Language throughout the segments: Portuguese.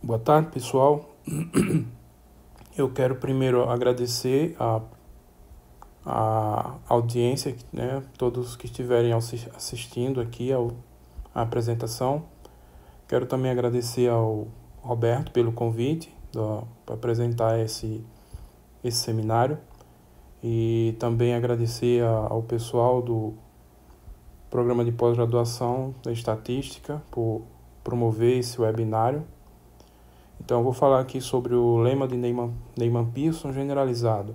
Boa tarde, pessoal. Eu quero primeiro agradecer a audiência, né, todos que estiverem assistindo aqui à apresentação. Quero também agradecer ao Roberto pelo convite para apresentar esse seminário e também agradecer ao pessoal do Programa de Pós-Graduação da Estatística por promover esse webinário. Então, eu vou falar aqui sobre o lema de Neyman-Pearson generalizado.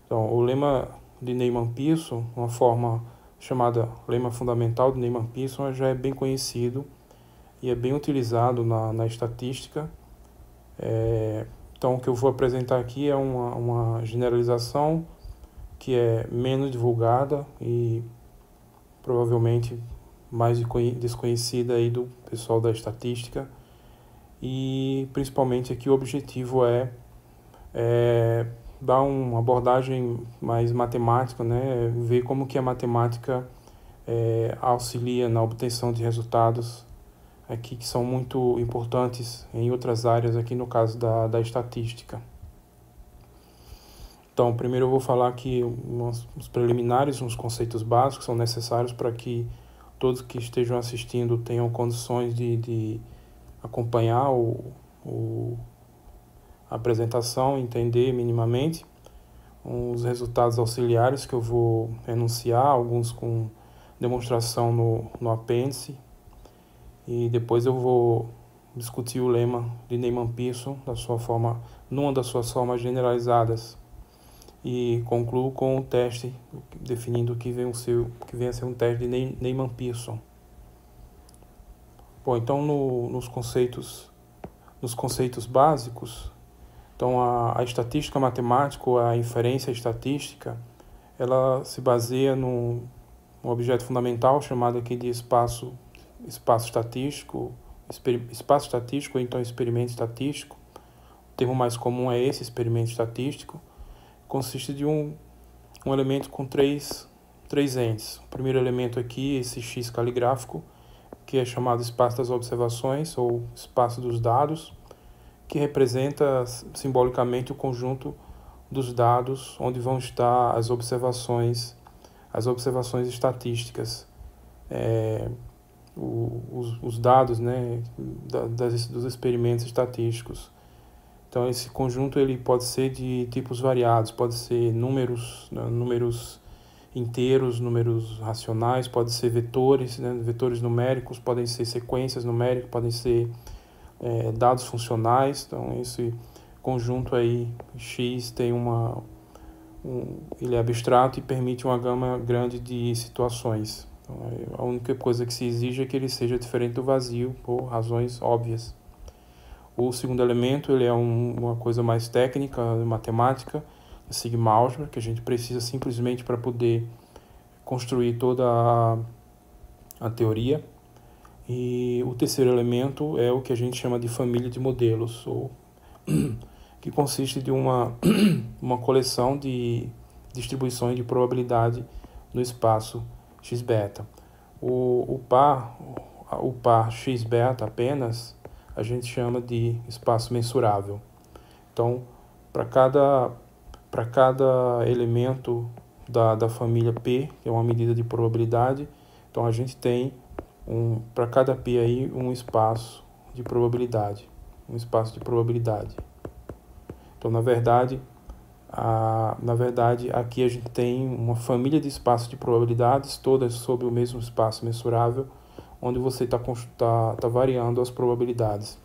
Então, o lema de Neyman-Pearson, uma forma chamada lema fundamental de Neyman-Pearson, já é bem conhecido e é bem utilizado na estatística. Então, o que eu vou apresentar aqui é uma generalização que é menos divulgada e provavelmente mais desconhecida aí do pessoal da estatística. E principalmente aqui o objetivo é dar uma abordagem mais matemática, né? Ver como que a matemática auxilia na obtenção de resultados aqui que são muito importantes em outras áreas, aqui no caso da estatística. Então, primeiro eu vou falar aqui uns preliminares, uns conceitos básicos que são necessários para que todos que estejam assistindo tenham condições de acompanhar a apresentação, entender minimamente os resultados auxiliares que eu vou enunciar, alguns com demonstração no apêndice, e depois eu vou discutir o lema de Neyman-Pearson numa das suas formas generalizadas, e concluo com o teste definindo o que vem a ser um teste de Neyman-Pearson. Bom, então nos conceitos básicos, então a estatística matemática ou a inferência estatística, ela se baseia num objeto fundamental chamado aqui de espaço estatístico ou então experimento estatístico. O termo mais comum é esse, experimento estatístico. Consiste de um elemento com três entes. O primeiro elemento aqui, esse X caligráfico, que é chamado espaço das observações ou espaço dos dados, que representa simbolicamente o conjunto dos dados onde vão estar as observações estatísticas, os dados, né, dos experimentos estatísticos. Então, esse conjunto ele pode ser de tipos variados, pode ser números inteiros, números racionais, pode ser vetores, né, vetores numéricos, podem ser sequências numéricas, podem ser dados funcionais. Então, esse conjunto aí, X, tem ele é abstrato e permite uma gama grande de situações. Então, a única coisa que se exige é que ele seja diferente do vazio, por razões óbvias. O segundo elemento ele é uma coisa mais técnica, matemática, sigma-álgebra, que a gente precisa simplesmente para poder construir toda a teoria. E o terceiro elemento é o que a gente chama de família de modelos, que consiste de uma coleção de distribuições de probabilidade no espaço x-beta. O par x-beta apenas a gente chama de espaço mensurável. Então, para cada elemento da família P, que é uma medida de probabilidade, então a gente tem para cada P aí um espaço de probabilidade. Então, na verdade, aqui a gente tem uma família de espaços de probabilidades, todas sob o mesmo espaço mensurável, onde você está variando as probabilidades.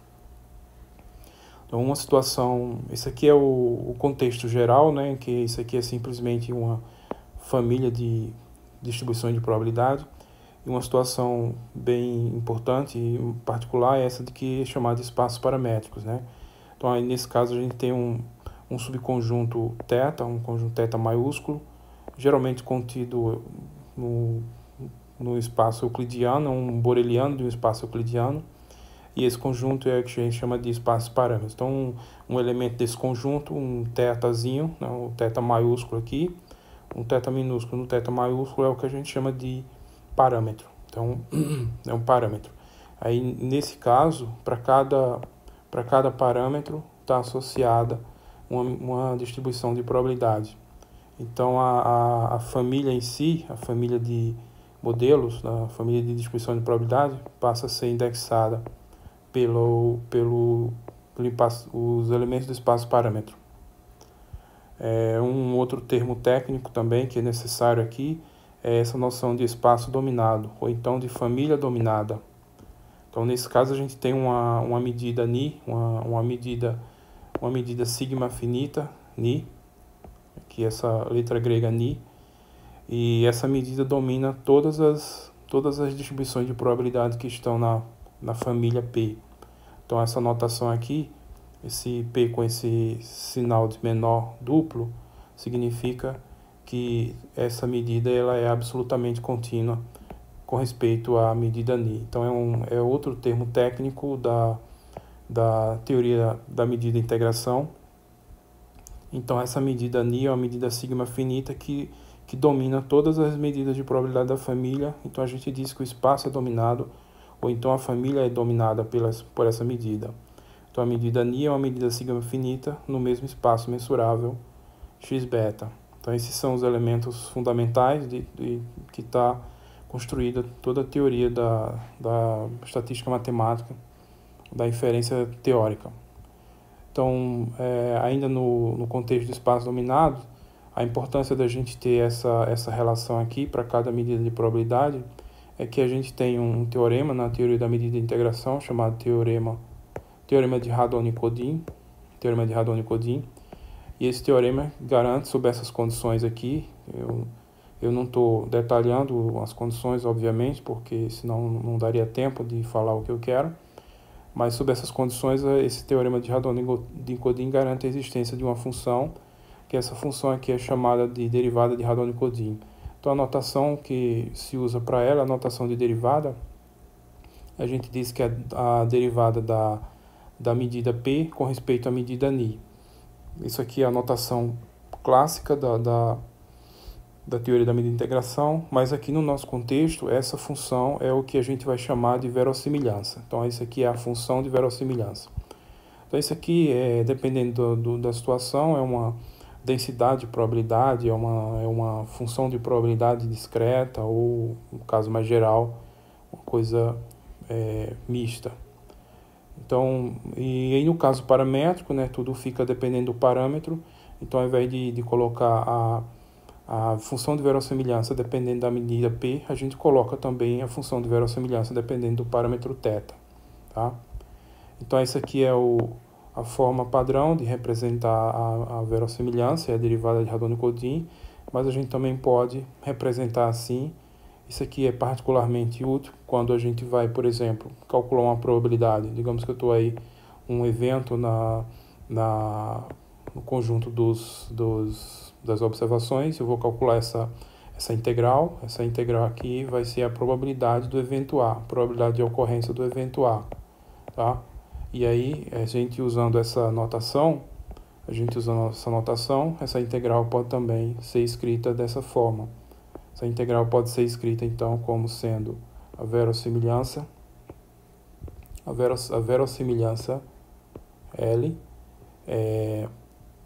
Então, uma situação, esse aqui é o contexto geral, né, que isso aqui é simplesmente uma família de distribuições de probabilidade, e uma situação bem importante e particular é essa de que é chamada de espaços paramétricos, né? Então, aí, nesse caso, a gente tem um subconjunto θ, um conjunto θ maiúsculo, geralmente contido no espaço euclidiano, um boreliano de um espaço euclidiano, e esse conjunto é o que a gente chama de espaços parâmetros. Então, um elemento desse conjunto, um θzinho, né, o θ maiúsculo aqui, um θ minúsculo no θ maiúsculo é o que a gente chama de parâmetro. Então, é um parâmetro. Aí, nesse caso, para para cada parâmetro está associada uma distribuição de probabilidade. Então, a família em si, a família de modelos, a família de distribuição de probabilidade, passa a ser indexada os elementos do espaço parâmetro. Um outro termo técnico também que é necessário aqui é essa noção de espaço dominado, ou então de família dominada. Então, nesse caso, a gente tem uma medida Ni, uma medida sigma finita, Ni, que é essa letra grega Ni, e essa medida domina todas as distribuições de probabilidade que estão na família P. Então, essa notação aqui, esse P com esse sinal de menor duplo, significa que essa medida ela é absolutamente contínua com respeito à medida Ni. Então, é outro termo técnico da teoria da medida de integração. Então, essa medida Ni é uma medida sigma finita que domina todas as medidas de probabilidade da família. Então, a gente diz que o espaço é dominado, ou então a família é dominada por essa medida. Então, a medida Ni é uma medida sigma finita no mesmo espaço mensurável x-beta. Então, esses são os elementos fundamentais que está construída toda a teoria da estatística matemática, da inferência teórica. Então, ainda no contexto do espaço dominado, a importância da gente ter essa relação aqui para cada medida de probabilidade é que a gente tem um teorema na teoria da medida de integração chamado teorema de Radon-Nikodym, e esse teorema garante sob essas condições aqui. Eu não estou detalhando as condições, obviamente, porque senão não daria tempo de falar o que eu quero. Mas, sob essas condições, esse teorema de Radon-Nikodym garante a existência de uma função, que essa função aqui é chamada de derivada de Radon-Nikodym. Então, a notação que se usa para ela, a notação de derivada, a gente diz que é a derivada da medida P com respeito à medida Ni. Isso aqui é a notação clássica da teoria da medida de integração, mas aqui no nosso contexto, essa função é o que a gente vai chamar de verossimilhança. Então, isso aqui é a função de verossimilhança. Então, isso aqui, dependendo da situação, é uma densidade de probabilidade, é uma função de probabilidade discreta, ou, no caso mais geral, uma coisa mista. Então, e aí no caso paramétrico, né, tudo fica dependendo do parâmetro. Então, ao invés de colocar a função de verossimilhança dependendo da medida P, a gente coloca também a função de verossimilhança dependendo do parâmetro θ. Tá? Então, essa aqui é a forma padrão de representar a verossimilhança, é a derivada de Radon-Nikodym, mas a gente também pode representar assim. Isso aqui é particularmente útil quando a gente vai, por exemplo, calcular uma probabilidade. Digamos que eu estou aí um evento no conjunto das observações, eu vou calcular essa integral. Essa integral aqui vai ser a probabilidade do evento A, a probabilidade de ocorrência do evento A. Tá? E aí, a gente usando essa notação, essa integral pode também ser escrita dessa forma. Essa integral pode ser escrita, então, como sendo a verossimilhança L,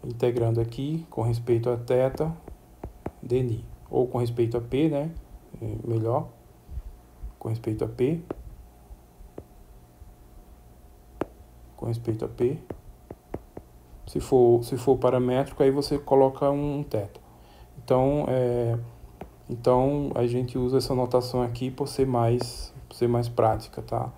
integrando aqui com respeito a θ dni, ou com respeito a P, né? Melhor, com respeito a P. Se for paramétrico, aí você coloca um θ. Então, a gente usa essa notação aqui por ser mais prática, tá?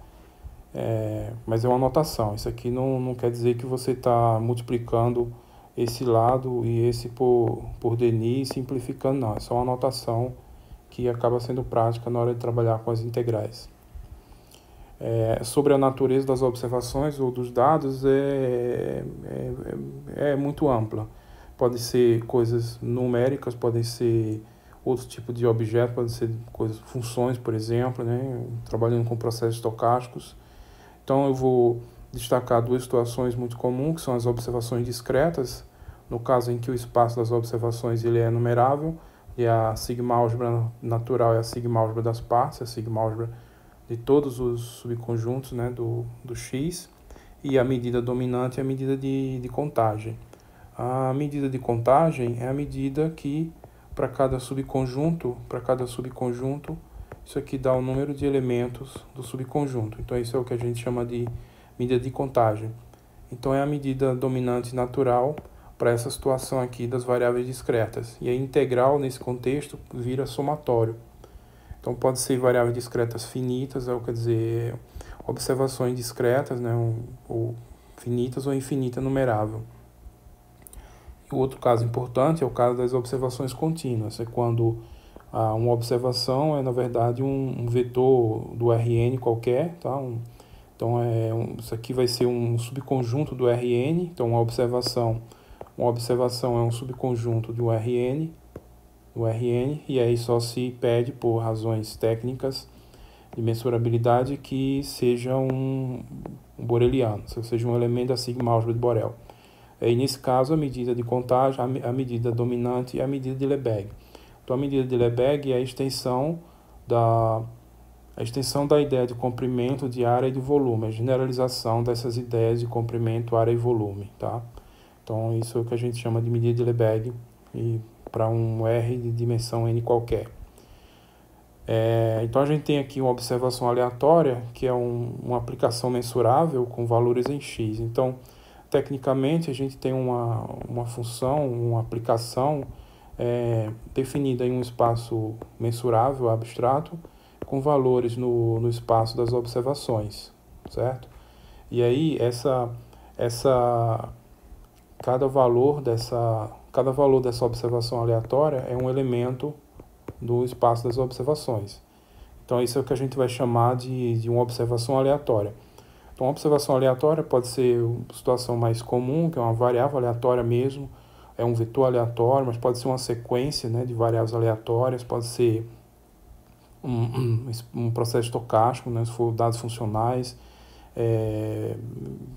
Mas é uma notação. Isso aqui não quer dizer que você está multiplicando esse lado e esse por dni, simplificando, não. É só uma notação que acaba sendo prática na hora de trabalhar com as integrais. Sobre a natureza das observações ou dos dados é muito ampla. Podem ser coisas numéricas, podem ser outro tipo de objeto, podem ser funções, por exemplo, né? Trabalhando com processos estocásticos. Então, eu vou destacar duas situações muito comuns, que são as observações discretas, no caso em que o espaço das observações ele é numerável, e a sigma-álgebra natural é a sigma-álgebra das partes, a sigma-álgebra de todos os subconjuntos, né, do X. e a medida dominante é a medida de contagem. A medida de contagem é a medida que, para cada subconjunto, isso aqui dá o número de elementos do subconjunto. Então, isso é o que a gente chama de medida de contagem. Então, é a medida dominante natural para essa situação aqui das variáveis discretas. E a integral, nesse contexto, vira somatório. Então, pode ser variáveis discretas finitas, quer dizer, observações discretas, né, ou finitas ou infinita numerável. O outro caso importante é o caso das observações contínuas. É quando uma observação é, na verdade, um vetor do Rn qualquer. Tá? Então, isso aqui vai ser um subconjunto do Rn. Então, uma observação é um subconjunto do Rn, e aí só se pede, por razões técnicas de mensurabilidade, que seja um boreliano, ou seja, um elemento da sigma-álgebra de Borel. E nesse caso, a medida de contagem, a medida dominante é a medida de Lebesgue. Então, a medida de Lebesgue é a extensão da ideia de comprimento, de área e de volume, a generalização dessas ideias de comprimento, área e volume. Tá? Então, isso é o que a gente chama de medida de Lebesgue para um R de dimensão n qualquer. Então, a gente tem aqui uma observação aleatória, que é uma aplicação mensurável com valores em x. Então, tecnicamente, a gente tem uma função, uma aplicação definida em um espaço mensurável, abstrato, com valores no espaço das observações, certo? E aí, cada valor dessa observação aleatória é um elemento do espaço das observações. Então, isso é o que a gente vai chamar de uma observação aleatória. Então, uma observação aleatória pode ser a situação mais comum, que é uma variável aleatória mesmo, é um vetor aleatório, mas pode ser uma sequência, né, de variáveis aleatórias, pode ser um processo estocástico, né, se for dados funcionais,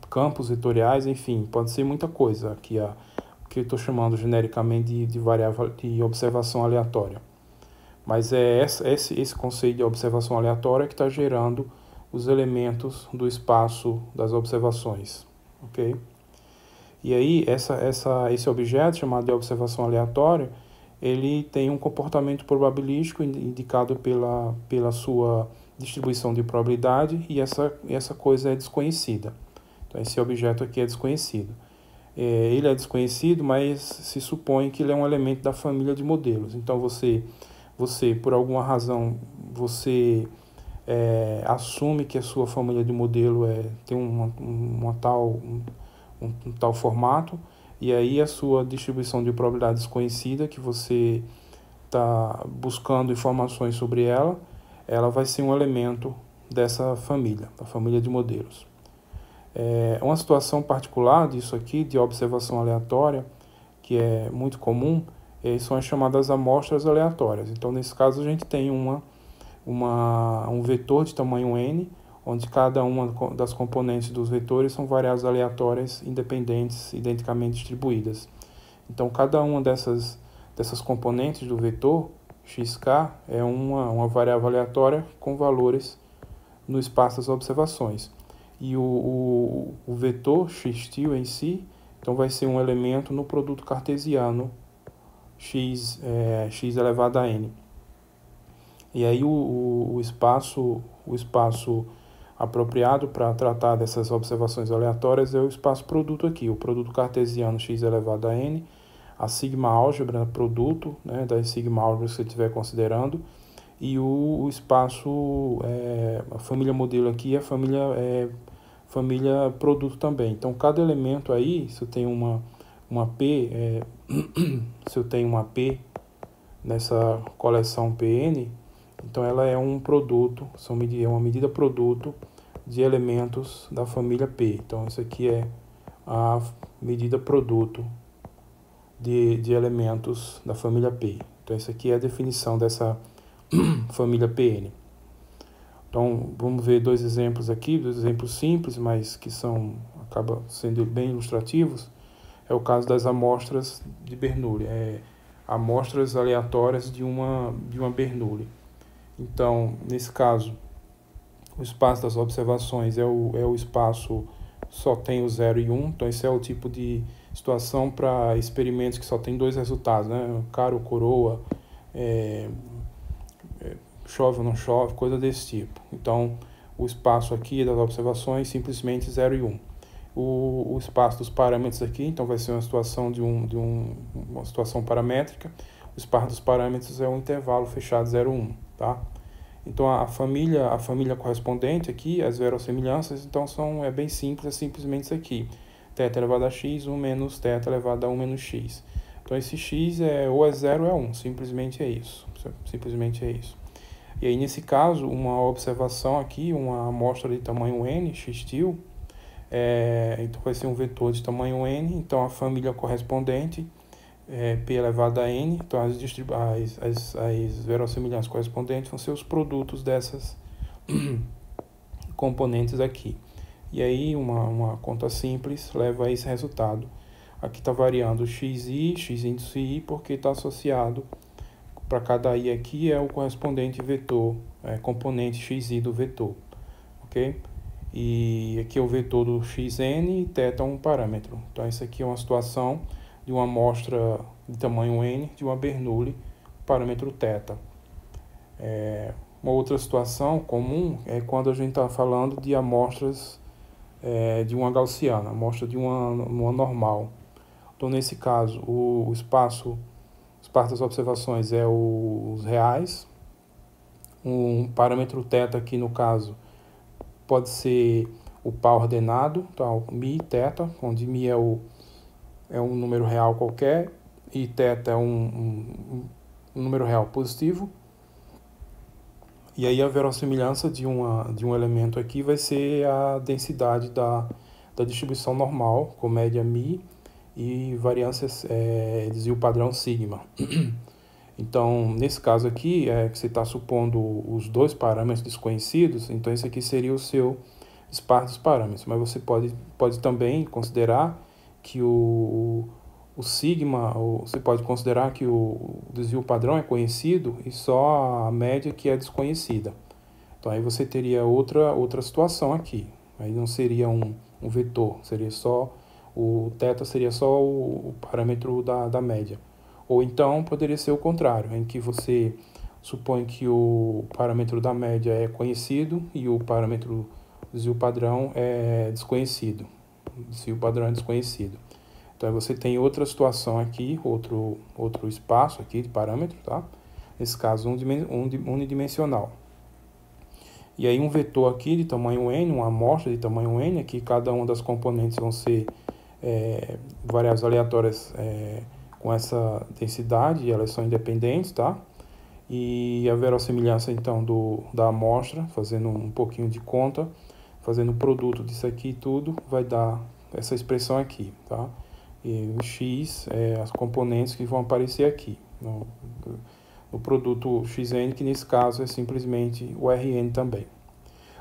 campos vetoriais, enfim, pode ser muita coisa aqui, que eu estou chamando genericamente de variável de observação aleatória. Mas é esse conceito de observação aleatória que está gerando os elementos do espaço das observações, ok? E aí, esse objeto, chamado de observação aleatória, ele tem um comportamento probabilístico indicado pela sua distribuição de probabilidade, e essa coisa é desconhecida. Então, esse objeto aqui é desconhecido. Ele é desconhecido, mas se supõe que ele é um elemento da família de modelos. Então, você por alguma razão, assume que a sua família de modelo tem um tal formato, e aí a sua distribuição de probabilidade desconhecida, que você está buscando informações sobre ela vai ser um elemento dessa família, da família de modelos. Uma situação particular disso aqui, de observação aleatória, que é muito comum, são as chamadas amostras aleatórias. Então, nesse caso, a gente tem um vetor de tamanho n, onde cada uma das componentes dos vetores são variáveis aleatórias independentes, identicamente distribuídas. Então, cada uma dessas componentes do vetor, xk, é uma variável aleatória com valores no espaço das observações. E o vetor xtil em si, então, vai ser um elemento no produto cartesiano x elevado a n. E aí o espaço apropriado para tratar dessas observações aleatórias é o espaço produto aqui, o produto cartesiano x elevado a n, a sigma-álgebra produto, né, das sigma-álgebras que você estiver considerando, e o espaço, a família modelo aqui é a família produto também. Então, cada elemento aí, se eu tenho uma P, se eu tenho uma P nessa coleção Pn, então ela é um produto, é uma medida produto de elementos da família P. Então, isso aqui é a medida produto de elementos da família P. Então, isso aqui é a definição dessa família Pn. Então, vamos ver dois exemplos aqui, dois exemplos simples, mas que acabam sendo bem ilustrativos. É o caso das amostras de Bernoulli, amostras aleatórias de uma Bernoulli. Então, nesse caso, o espaço das observações é o espaço só tem o 0 e 1. Então esse é o tipo de situação para experimentos que só tem dois resultados, né? Cara ou coroa, chove ou não chove, coisa desse tipo. Então o espaço aqui das observações simplesmente 0 e 1. O espaço dos parâmetros aqui, então vai ser uma situação uma situação paramétrica. O espaço dos parâmetros é um intervalo fechado 0, 1, tá? Então a família correspondente aqui, as verossimilhanças, então é bem simples, é simplesmente isso aqui. Θ elevado a x, 1 menos θ elevado a 1 menos x. Então esse x ou é 0 ou é 1, simplesmente é isso. Simplesmente é isso. E aí nesse caso, uma observação aqui, uma amostra de tamanho n, x-til, então vai ser um vetor de tamanho n, então a família correspondente P elevado a n, então as verossimilhanças correspondentes vão ser os produtos dessas componentes aqui. E aí uma conta simples leva a esse resultado. Aqui está variando xi, x índice i, porque está associado, para cada i aqui é o correspondente vetor, componente xi do vetor, ok? E aqui é o vetor do xn e θ é um parâmetro. Então isso aqui é uma situação de uma amostra de tamanho n de uma Bernoulli, parâmetro θ. Uma outra situação comum é quando a gente está falando de amostras de uma gaussiana, amostra de uma normal. Então nesse caso o espaço das observações é os reais. Um parâmetro θ aqui no caso pode ser o par ordenado, então mi θ, onde mi é um número real qualquer e θ é um número real positivo. E aí a verossimilhança de um elemento aqui vai ser a densidade da distribuição normal, com média mi e variâncias desvio padrão sigma. Então, nesse caso aqui, que você está supondo os dois parâmetros desconhecidos, então esse aqui seria o seu espaço dos parâmetros. Mas você pode também considerar que o sigma, você pode considerar que o desvio padrão é conhecido e só a média que é desconhecida. Então aí você teria outra situação aqui. Aí não seria um vetor, seria só o θ seria só o parâmetro da média. Ou então poderia ser o contrário, em que você supõe que o parâmetro da média é conhecido e o parâmetro desvio padrão é desconhecido. O desvio padrão é desconhecido. Então você tem outra situação aqui, outro espaço aqui de parâmetro, tá? Nesse caso unidimensional. E aí um vetor aqui de tamanho n, uma amostra de tamanho n, aqui cada uma das componentes vão ser variáveis aleatórias com essa densidade, elas são independentes, tá? E a verossimilhança então da amostra, fazendo um pouquinho de conta, fazendo o produto disso aqui tudo, vai dar essa expressão aqui, tá? E o x as componentes que vão aparecer aqui no produto xn, que nesse caso é simplesmente o Rn também.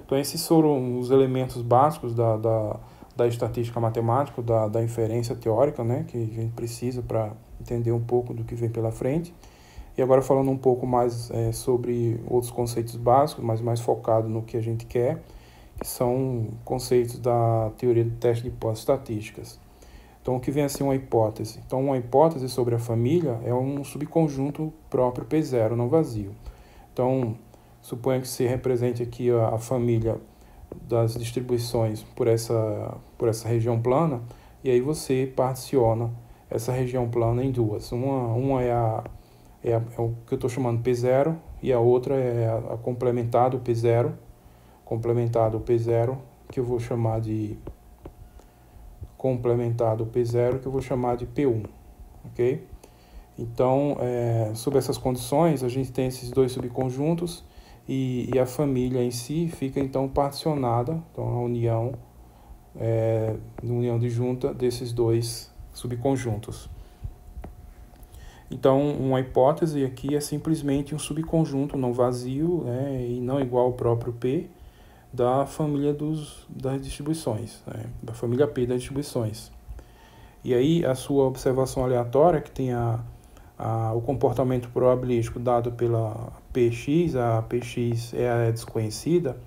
Então esses foram os elementos básicos da estatística matemática, da inferência teórica, né, que a gente precisa para entender um pouco do que vem pela frente. E agora falando um pouco mais sobre outros conceitos básicos, mas mais focado no que a gente quer, que são conceitos da teoria do teste de hipóteses estatísticas. Então, o que vem a ser uma hipótese? Então, uma hipótese sobre a família é um subconjunto próprio P0, não vazio. Então, suponha que se represente aqui a família das distribuições por essa região plana, e aí você particiona essa região plana em duas. Uma é o que eu estou chamando P0, e a outra é a complementado P0, que eu vou chamar de P1, ok? Então, sob essas condições, a gente tem esses dois subconjuntos e a família em si fica, então, particionada, então, a união de junta desses dois subconjuntos. Então, uma hipótese aqui é simplesmente um subconjunto não vazio, e não igual ao próprio P, da família das distribuições, da família P das distribuições. E aí a sua observação aleatória, que tem o comportamento probabilístico dado pela Px, a Px é a desconhecida,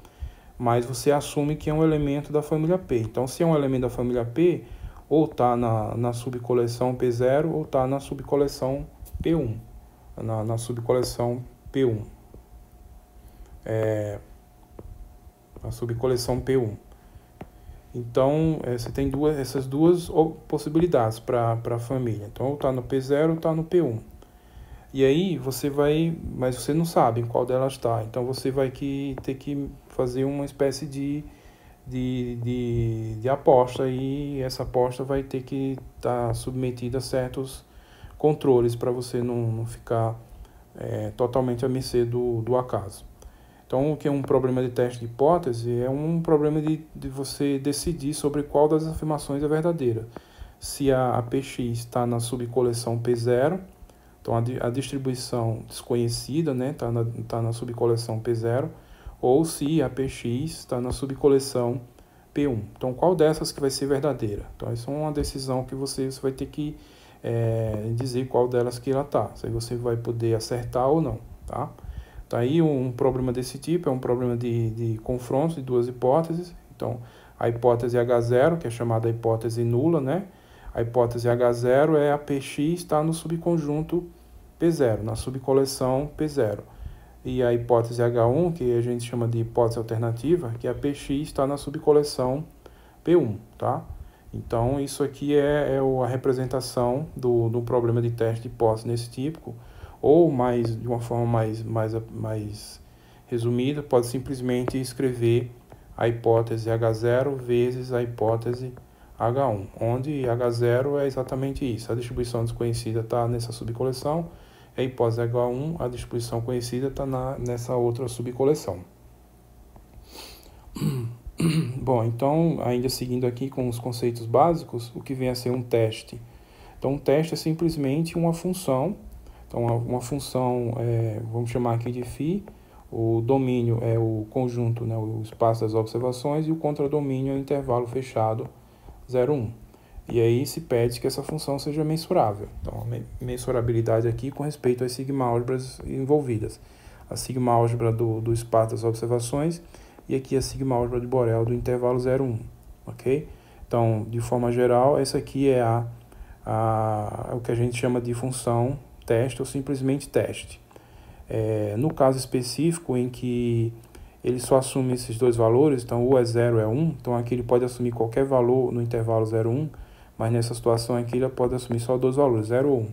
mas você assume que é um elemento da família P. Então, se é um elemento da família P, ou está na subcoleção P0 ou está na subcoleção P1. Na subcoleção P1. A subcoleção P1. Então, você tem essas duas possibilidades para a família. Então, ou está no P0 ou está no P1. E aí, mas você não sabe em qual delas está. Então, você vai ter que fazer uma espécie de aposta, e essa aposta vai ter que estar submetida a certos controles para você não ficar totalmente à mercê do acaso. Então, o que é um problema de teste de hipótese é um problema de você decidir sobre qual das afirmações é verdadeira. Se a PX está na subcoleção P0, então a distribuição desconhecida tá na subcoleção P0, ou se a PX está na subcoleção P1. Então, qual dessas que vai ser verdadeira? Então, essa é uma decisão que você vai ter que dizer qual delas que ela está. Se você vai poder acertar ou não, tá? Então, aí um problema desse tipo é um problema de confronto de duas hipóteses. Então, a hipótese H0, que é chamada hipótese nula, né? A hipótese H0 é a PX está no subconjunto P0, na subcoleção P0. E a hipótese H1, que a gente chama de hipótese alternativa, que é a PX está na subcoleção P1, tá? Então, isso aqui é a representação do problema de teste de hipótese nesse típico, ou de uma forma mais resumida, pode simplesmente escrever a hipótese H0 vezes a hipótese H1, onde H0 é exatamente isso, a distribuição desconhecida está nessa subcoleção, a hipótese H1, a distribuição conhecida está nessa outra subcoleção. Bom, então, ainda seguindo aqui com os conceitos básicos, o que vem a ser um teste? Então, um teste é simplesmente uma função. Então, uma função, vamos chamar aqui de φ, o domínio é o conjunto, né, o espaço das observações, e o contradomínio é o intervalo fechado 0, 1. E aí se pede que essa função seja mensurável. Então, a mensurabilidade aqui com respeito às sigma-álgebras envolvidas. A sigma-álgebra do espaço das observações e aqui a sigma-álgebra de Borel do intervalo 0, 1. Ok? Então, de forma geral, essa aqui é o que a gente chama de função teste ou simplesmente teste. No caso específico em que ele só assume esses dois valores, então ou é 0 ou é 1, então aqui ele pode assumir qualquer valor no intervalo 0, 1, mas nessa situação aqui ele pode assumir só dois valores, 0 ou 1.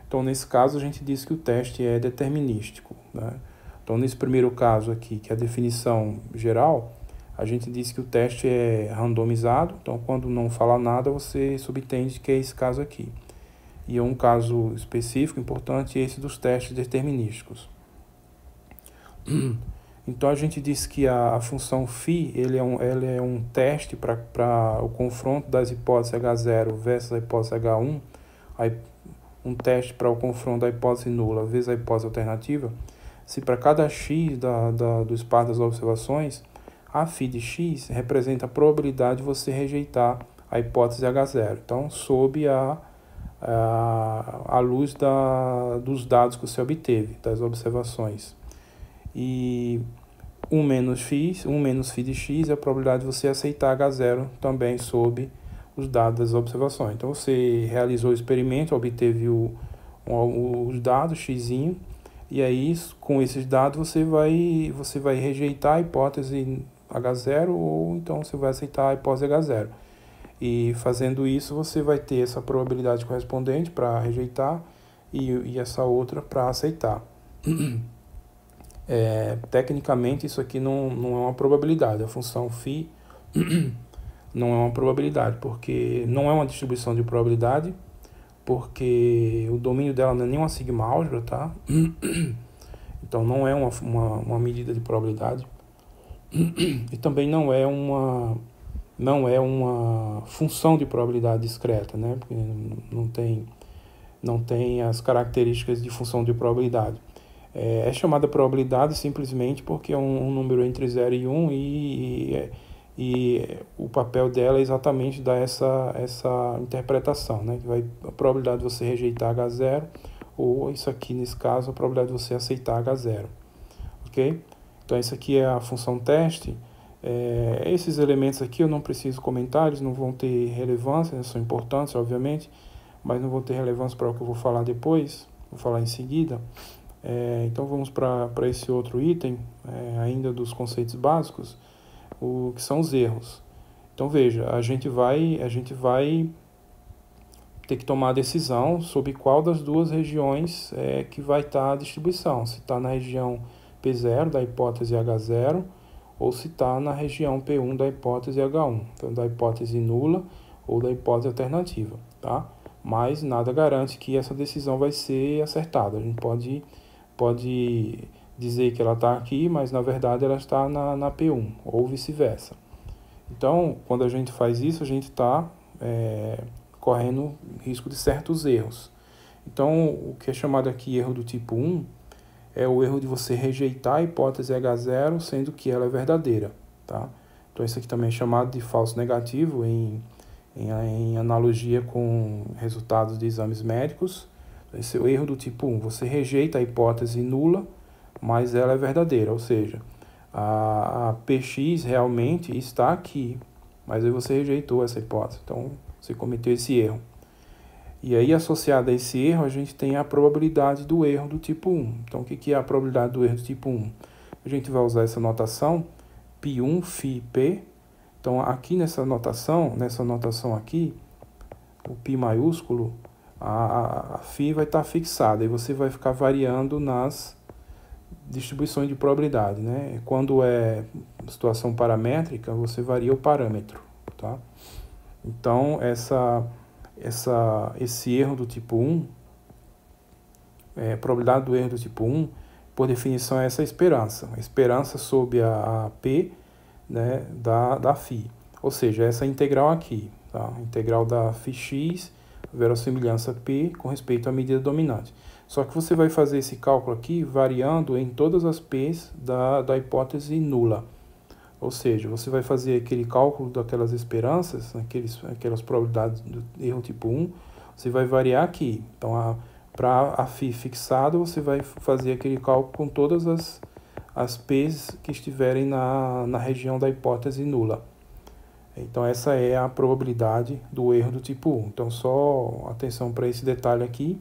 Então, nesse caso, a gente diz que o teste é determinístico, né? Então, nesse primeiro caso aqui, que é a definição geral, a gente diz que o teste é randomizado. Então, quando não fala nada, você subentende que é esse caso aqui. E é um caso específico, importante, esse dos testes determinísticos. Então, a gente diz que a função φ ele é um teste para o confronto das hipóteses H0 versus a hipótese H1, um teste para o confronto da hipótese nula vezes a hipótese alternativa, se para cada x do espaço das observações, a φ de x representa a probabilidade de você rejeitar a hipótese H0. Então, sob a luz dos dados que você obteve, das observações. E 1 menos φ de x é a probabilidade de você aceitar H0 também sob os dados das observações. Então, você realizou o experimento, obteve os dados, x, e aí, com esses dados, você vai rejeitar a hipótese H0 ou então você vai aceitar a hipótese H0. E fazendo isso, você vai ter essa probabilidade correspondente para rejeitar e essa outra para aceitar. Tecnicamente, isso aqui não é uma probabilidade. A função φ não é uma probabilidade, porque não é uma distribuição de probabilidade, porque o domínio dela não é nem uma sigma-álgebra, tá? Então, não é uma medida de probabilidade. E também não é uma função de probabilidade discreta, né? Porque não tem as características de função de probabilidade. É chamada probabilidade simplesmente porque é um número entre 0 e 1 e o papel dela é exatamente dar essa interpretação, né? A probabilidade de você rejeitar H0 ou isso aqui, nesse caso, a probabilidade de você aceitar H0. Ok? Então, essa aqui é a função teste. Esses elementos aqui eu não preciso comentar, eles não vão ter relevância, né? São importantes, obviamente, mas não vão ter relevância para o que eu vou falar depois, vou falar em seguida. Então vamos para esse outro item, ainda dos conceitos básicos, o que são os erros. Então veja, a gente vai ter que tomar a decisão sobre qual das duas regiões que vai estar a distribuição, se está na região P0 da hipótese H0 ou se está na região P1 da hipótese H1, então da hipótese nula ou da hipótese alternativa, tá? Mas nada garante que essa decisão vai ser acertada. A gente pode dizer que ela está aqui, mas na verdade ela está na P1, ou vice-versa. Então, quando a gente faz isso, a gente está correndo risco de certos erros. Então, o que é chamado aqui erro do tipo 1 é o erro de você rejeitar a hipótese H0, sendo que ela é verdadeira, tá? Então, isso aqui também é chamado de falso negativo em analogia com resultados de exames médicos. Esse é o erro do tipo 1. Você rejeita a hipótese nula, mas ela é verdadeira, ou seja, a PX realmente está aqui, mas aí você rejeitou essa hipótese, então você cometeu esse erro. E aí, associado a esse erro, a gente tem a probabilidade do erro do tipo 1. Então, o que é a probabilidade do erro do tipo 1? A gente vai usar essa notação, π1, φ, p. Então, aqui nessa notação aqui, o π maiúsculo, a φ vai estar fixada, e você vai ficar variando nas distribuições de probabilidade, né? Quando é situação paramétrica, você varia o parâmetro, tá? Então, esse erro do tipo 1, probabilidade do erro do tipo 1, por definição, é essa esperança. A esperança sobre a P, né, da φ. Ou seja, essa integral aqui, tá? A integral da φx, verossimilhança P com respeito à medida dominante. Só que você vai fazer esse cálculo aqui variando em todas as P's da hipótese nula. Ou seja, você vai fazer aquele cálculo daquelas esperanças, aquelas probabilidades do erro tipo 1, você vai variar aqui. Então, para a φ fixada, você vai fazer aquele cálculo com todas as P's que estiverem na região da hipótese nula. Então, essa é a probabilidade do erro do tipo 1. Então, só atenção para esse detalhe aqui.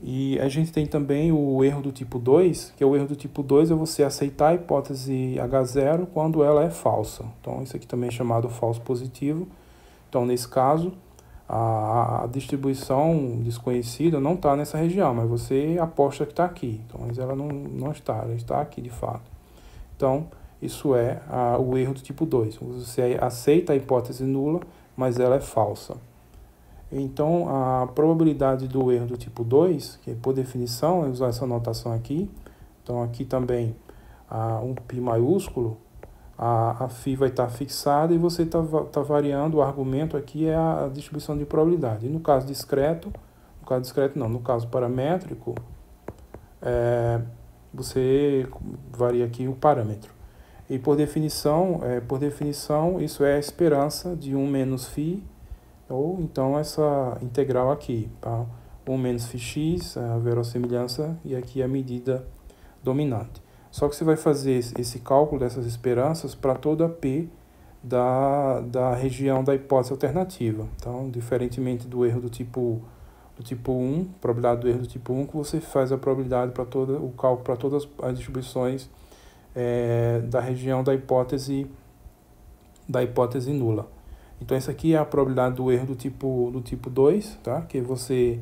E a gente tem também o erro do tipo 2, que é o erro do tipo 2 é você aceitar a hipótese H0 quando ela é falsa. Então, isso aqui também é chamado falso positivo. Então, nesse caso, a distribuição desconhecida não está nessa região, mas você aposta que está aqui. Então, mas ela não está, ela está aqui de fato. Então, isso é o erro do tipo 2. Você aceita a hipótese nula, mas ela é falsa. Então, a probabilidade do erro do tipo 2, que por definição é usar essa notação aqui. Então, aqui também um π maiúsculo, a φ vai estar fixada e você está variando, o argumento aqui é a distribuição de probabilidade. E no caso discreto não, no caso paramétrico, você varia aqui o parâmetro. E por definição, isso é a esperança de 1 menos φ, ou então essa integral aqui, tá? 1 menos φx, a verossimilhança, e aqui a medida dominante. Só que você vai fazer esse cálculo dessas esperanças para toda P da região da hipótese alternativa. Então, diferentemente do erro do tipo 1, probabilidade do erro do tipo 1, que você faz a probabilidade para o cálculo para todas as distribuições da região da hipótese nula. Então, essa aqui é a probabilidade do erro do tipo 2, tá? Que você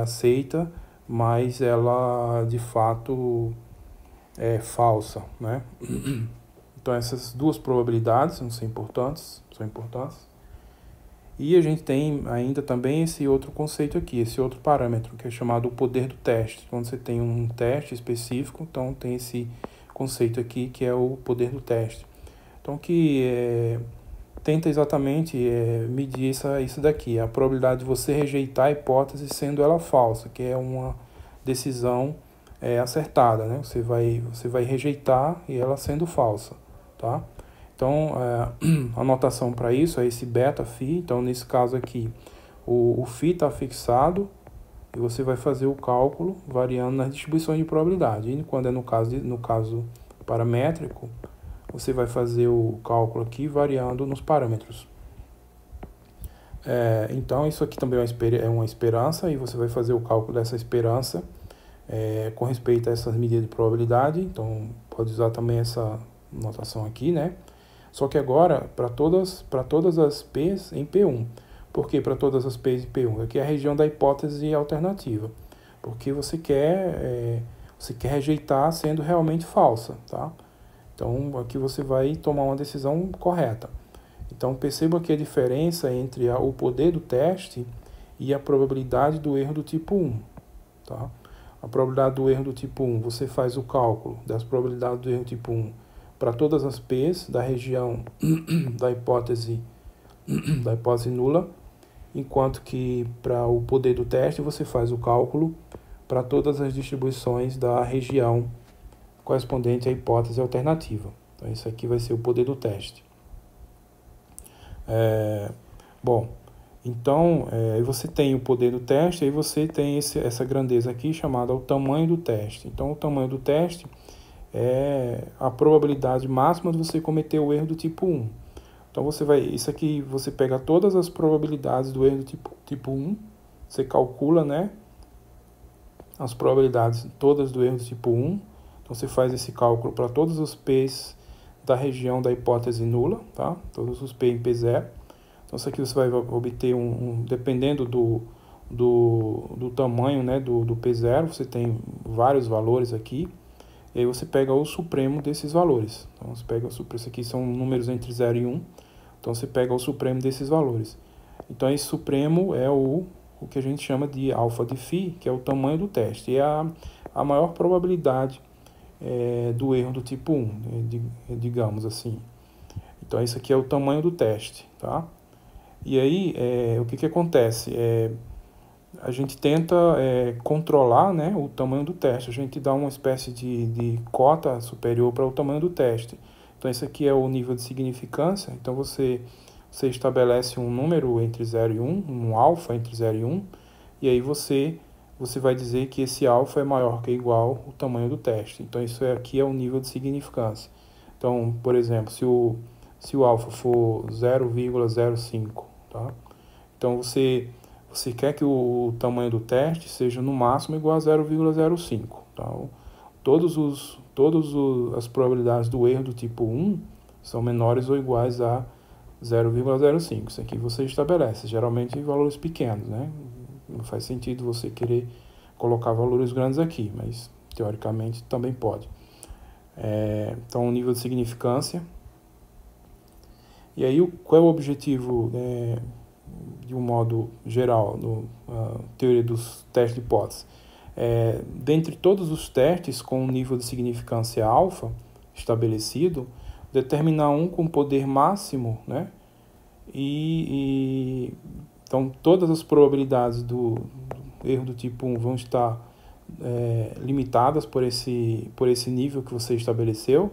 aceita, mas ela de fato é falsa, né? Então, essas duas probabilidades são importantes. E a gente tem ainda também esse outro conceito aqui, esse outro parâmetro, que é chamado o poder do teste. Quando você tem um teste específico, então tem esse conceito aqui, que é o poder do teste. Então, que tenta exatamente medir isso daqui, a probabilidade de você rejeitar a hipótese sendo ela falsa, que é uma decisão acertada, né? Você vai rejeitar e ela sendo falsa, tá? Então, a notação para isso é esse beta φ. Então, nesse caso aqui, o φ está fixado, e você vai fazer o cálculo variando nas distribuições de probabilidade. E quando é no caso paramétrico, você vai fazer o cálculo aqui variando nos parâmetros. Então, isso aqui também é uma esperança, e você vai fazer o cálculo dessa esperança com respeito a essas medidas de probabilidade. Então, pode usar também essa notação aqui, né? Só que agora, para todas as P's em P1. Por que para todas as P's em P1? Aqui é a região da hipótese alternativa. Porque você quer rejeitar sendo realmente falsa, tá? Então, aqui você vai tomar uma decisão correta. Então, perceba aqui a diferença entre o poder do teste e a probabilidade do erro do tipo 1. Tá? A probabilidade do erro do tipo 1, você faz o cálculo das probabilidades do erro tipo 1 para todas as P's da região da hipótese nula, enquanto que para o poder do teste você faz o cálculo para todas as distribuições da região correspondente à hipótese alternativa. Então, isso aqui vai ser o poder do teste. Bom, então, você tem o poder do teste, aí você tem essa grandeza aqui chamada o tamanho do teste. Então, o tamanho do teste é a probabilidade máxima de você cometer o erro do tipo 1. Então, isso aqui, você pega todas as probabilidades do erro do tipo 1, você calcula, né, as probabilidades todas do erro do tipo 1. Então, você faz esse cálculo para todos os P's da região da hipótese nula, tá? Todos os P em P0. Então, isso aqui você vai obter dependendo do tamanho, né, do P0, você tem vários valores aqui, e aí você pega o supremo desses valores. Então, você pega isso aqui são números entre 0 e 1, então você pega o supremo desses valores. Então, esse supremo é o que a gente chama de alfa de φ, que é o tamanho do teste, e é a maior probabilidade do erro do tipo 1, digamos assim. Então, isso aqui é o tamanho do teste, tá? E aí, o que acontece? A gente tenta controlar, né, o tamanho do teste. A gente dá uma espécie de cota superior para o tamanho do teste. Então, esse aqui é o nível de significância. Então, você estabelece um número entre 0 e 1, um alfa entre 0 e 1, e aí você vai dizer que esse alfa é maior que ou igual ao tamanho do teste. Então, isso aqui é o nível de significância. Então, por exemplo, se o alfa for 0,05, tá? Então, você quer que o tamanho do teste seja no máximo igual a 0,05. Tá? Todas as probabilidades do erro do tipo 1 são menores ou iguais a 0,05. Isso aqui você estabelece, geralmente em valores pequenos, né? Não faz sentido você querer colocar valores grandes aqui, mas teoricamente também pode. Então, o nível de significância. E aí, qual é o objetivo, de um modo geral, na teoria dos testes de hipótese? Dentre todos os testes com um nível de significância alfa estabelecido, determinar um com poder máximo, né? Então, todas as probabilidades do erro do tipo 1 vão estar limitadas por esse nível que você estabeleceu,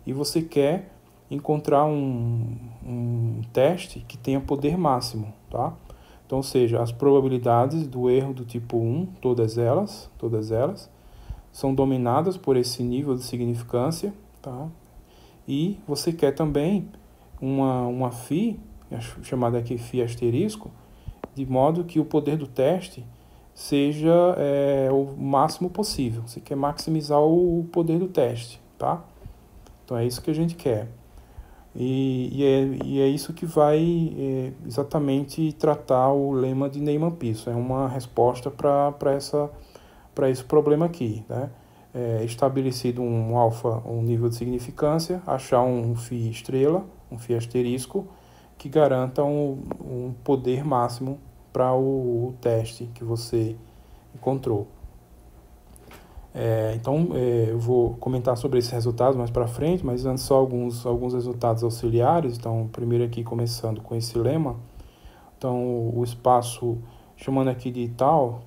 e você quer encontrar um teste que tenha poder máximo, tá? Então, ou seja, as probabilidades do erro do tipo 1, todas elas são dominadas por esse nível de significância, tá? E você quer também uma φ, chamada aqui φ asterisco, de modo que o poder do teste seja o máximo possível. Você quer maximizar o poder do teste, tá? Então, é isso que a gente quer. E é isso que vai exatamente tratar o lema de Neyman-Pearson. É uma resposta para esse problema aqui, né? Estabelecido um alfa, um nível de significância, achar um φ estrela, um φ asterisco, que garanta um poder máximo para o teste que você encontrou. Então, eu vou comentar sobre esses resultados mais para frente, mas antes só alguns resultados auxiliares. Então, primeiro aqui começando com esse lema. Então, o espaço, chamando aqui de tal,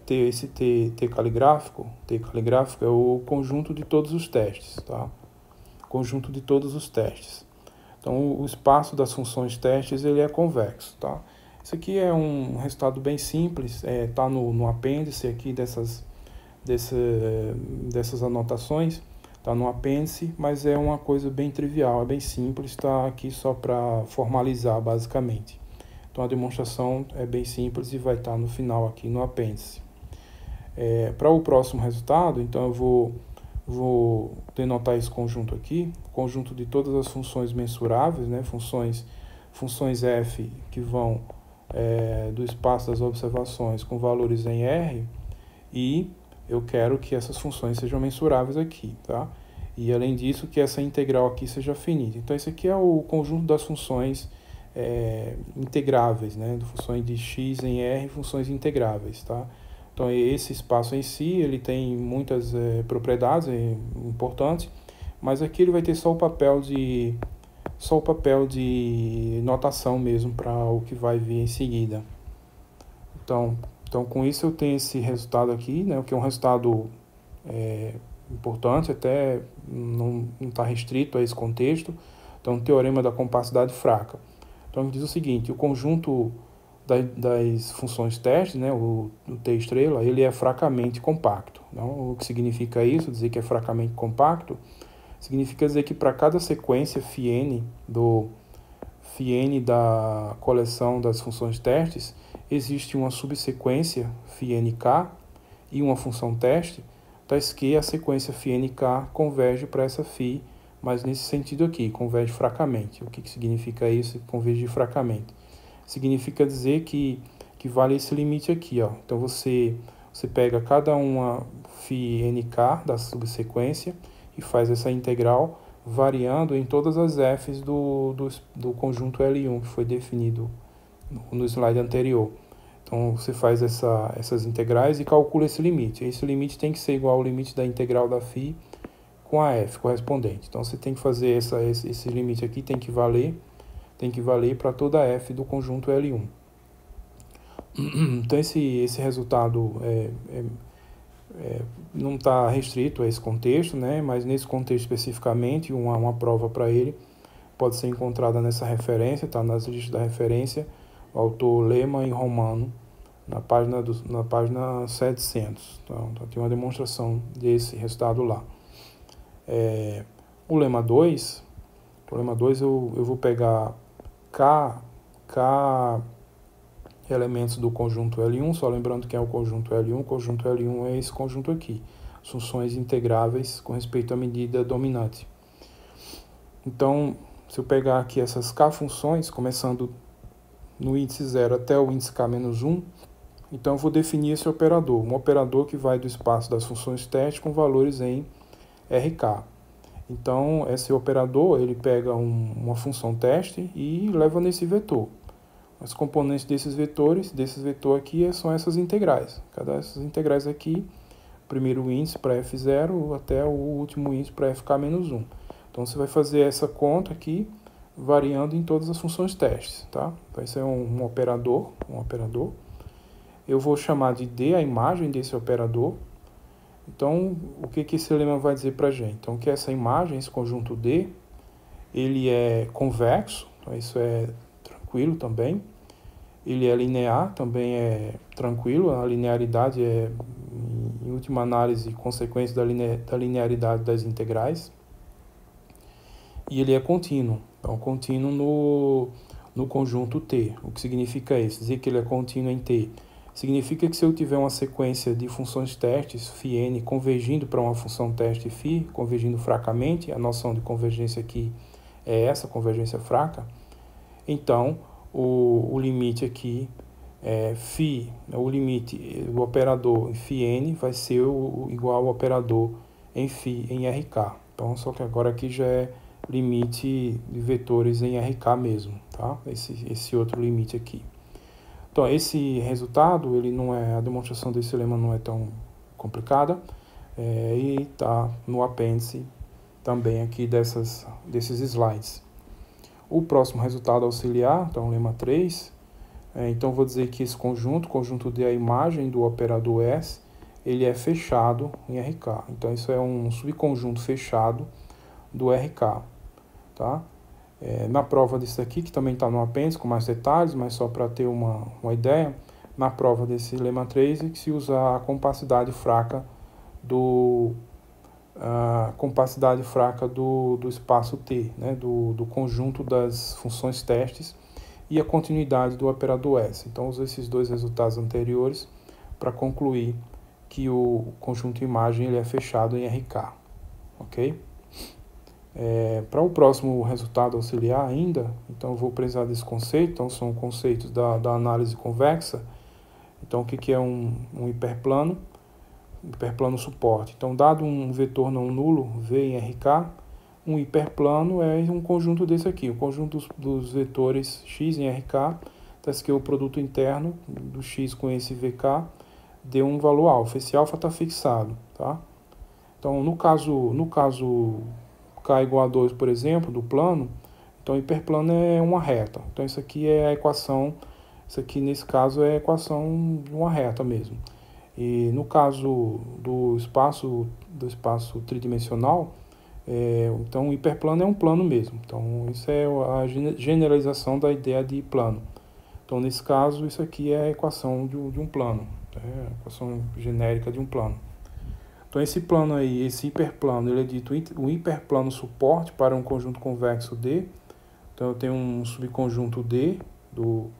esse T caligráfico é o conjunto de todos os testes, tá? Conjunto de todos os testes. Então, o espaço das funções testes, ele é convexo, tá? Isso aqui é um resultado bem simples, tá no apêndice aqui dessas anotações, tá no apêndice, mas é uma coisa bem trivial, é bem simples, está aqui só para formalizar basicamente. Então a demonstração é bem simples e vai estar no final aqui no apêndice. Para o próximo resultado, então eu vou denotar esse conjunto aqui, conjunto de todas as funções mensuráveis, né, funções f que vão do espaço das observações com valores em R, e eu quero que essas funções sejam mensuráveis aqui, tá? E além disso, que essa integral aqui seja finita. Então esse aqui é o conjunto das funções integráveis, né? Funções de x em R, funções integráveis, tá? Então esse espaço em si, ele tem muitas propriedades importantes, mas aqui ele vai ter só o papel de notação mesmo para o que vai vir em seguida. Então com isso eu tenho esse resultado aqui, né, que é um resultado importante, até não está restrito a esse contexto. Então, teorema da compacidade fraca. Então, diz o seguinte: o conjunto das funções teste, né, o T estrela, ele é fracamente compacto. Então, o que significa isso? Dizer que é fracamente compacto significa dizer que para cada sequência φn da coleção das funções testes, existe uma subsequência φnk e uma função teste, tais que a sequência φnk converge para essa φ, mas nesse sentido aqui, converge fracamente. O que significa isso, convergir fracamente? Significa dizer que vale esse limite aqui, ó. Então você pega cada uma φnk da subsequência e faz essa integral variando em todas as f's do conjunto L1 que foi definido no slide anterior. Então você faz essas integrais e calcula esse limite. Esse limite tem que ser igual ao limite da integral da φ com a f correspondente. Então você tem que fazer esse limite aqui, tem que valer para toda a f do conjunto L1. Então esse resultado não está restrito a esse contexto, né? Mas nesse contexto especificamente, uma prova para ele pode ser encontrada nessa referência, tá? Nas listas da referência, o autor Lehmann e Romano, na página 700. Então, tem uma demonstração desse resultado lá. O lema 2 eu vou pegar K elementos do conjunto L1, só lembrando que é o conjunto L1. O conjunto L1 é esse conjunto aqui, funções integráveis com respeito à medida dominante. Então, se eu pegar aqui essas K funções, começando no índice 0 até o índice K-1, então eu vou definir esse operador, um operador que vai do espaço das funções teste com valores em RK. Então, esse operador, ele pega uma função teste e leva nesse vetor. As componentes desse vetor aqui são essas integrais. Cada dessas integrais aqui, primeiro índice para f0 até o último índice para fk-1. Então você vai fazer essa conta aqui, variando em todas as funções testes, tá? Então esse é um operador. Eu vou chamar de D a imagem desse operador. Então, o que esse lema vai dizer para a gente? Então, que essa imagem, esse conjunto D, ele é convexo, então isso é tranquilo também. Ele é linear, também é tranquilo. A linearidade é, em última análise, consequência da linearidade das integrais. E ele é contínuo, então contínuo no conjunto T. O que significa isso? Dizer que ele é contínuo em T significa que se eu tiver uma sequência de funções testes, φn, convergindo para uma função teste φ, convergindo fracamente, a noção de convergência aqui é essa, convergência fraca, então o limite aqui φ, o limite do operador em φn vai ser igual ao operador em φ em RK. Então, só que agora aqui já é limite de vetores em RK mesmo, tá? Esse outro limite aqui. Então, esse resultado, a demonstração desse lema não é tão complicada, e está no apêndice também aqui desses slides. O próximo resultado auxiliar, então lema 3, então vou dizer que esse conjunto D, a imagem do operador S, ele é fechado em RK. Então isso é um subconjunto fechado do RK, tá? Na prova desse aqui, que também está no apêndice com mais detalhes, mas só para ter uma ideia, na prova desse lema 3 que se usa a compacidade fraca do espaço T, né, do conjunto das funções testes e a continuidade do operador S. Então, uso esses dois resultados anteriores para concluir que o conjunto imagem ele é fechado em RK, ok? Para o próximo resultado auxiliar ainda, então eu vou precisar desse conceito, então são conceitos da análise convexa. Então o que é um hiperplano? Hiperplano suporte. Então, dado um vetor não nulo, V em RK, um hiperplano é um conjunto desse aqui, o conjunto dos vetores x em RK, tá, que é o produto interno do x com esse VK, deu um valor alfa. Esse alfa está fixado, tá? Então, no caso K igual a 2, por exemplo, do plano, então o hiperplano é uma reta. Então, isso aqui é a equação, isso aqui nesse caso é a equação de uma reta mesmo. E no caso do espaço tridimensional, então o hiperplano é um plano mesmo. Então, isso é a generalização da ideia de plano. Então, nesse caso, isso aqui é a equação de um plano, a equação genérica de um plano. Então, esse plano aí, esse hiperplano, ele é dito um hiperplano suporte para um conjunto convexo D. Então, eu tenho um subconjunto D do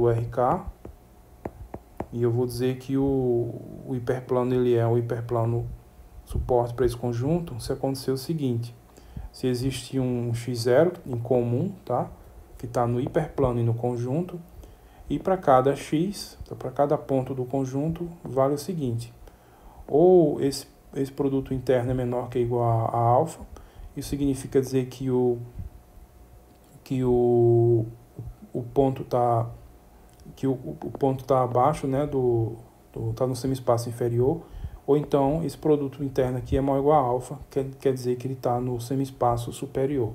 RK. E eu vou dizer que o hiperplano ele é um hiperplano suporte para esse conjunto se acontecer o seguinte: se existe um x0 em comum, tá? Que está no hiperplano e no conjunto, e para cada x, então para cada ponto do conjunto, vale o seguinte: ou esse produto interno é menor que ou igual a alfa, isso significa dizer que o ponto está abaixo, né, tá no semi-espaço inferior, ou então esse produto interno aqui é maior ou igual a alfa, quer dizer que ele está no semi-espaço superior,